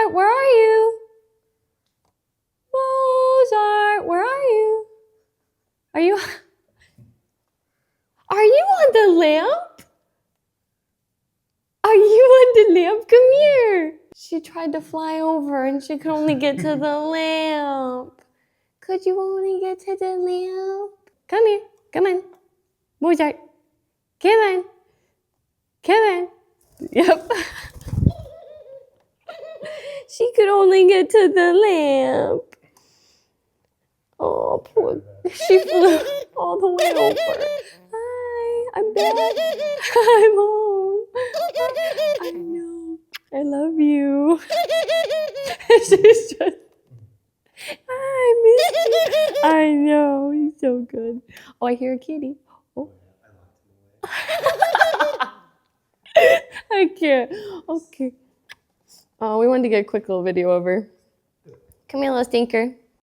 Mozart, where are you? Mozart, where are you? Are you on the lamp? Are you on the lamp? Come here. She tried to fly over and she could only get to the lamp. Could you only get to the lamp? Come here. Come on. Mozart. Come on. Come on. Yep. She could only get to the lamp. Oh, poor. She flew all the way over. Hi, I'm back. I'm home. I know. I love you. She's just. I miss you. I know. He's so good. Oh, I hear a kitty. Oh. I can't. Okay. Oh, we wanted to get a quick little video over. Come here, little stinker.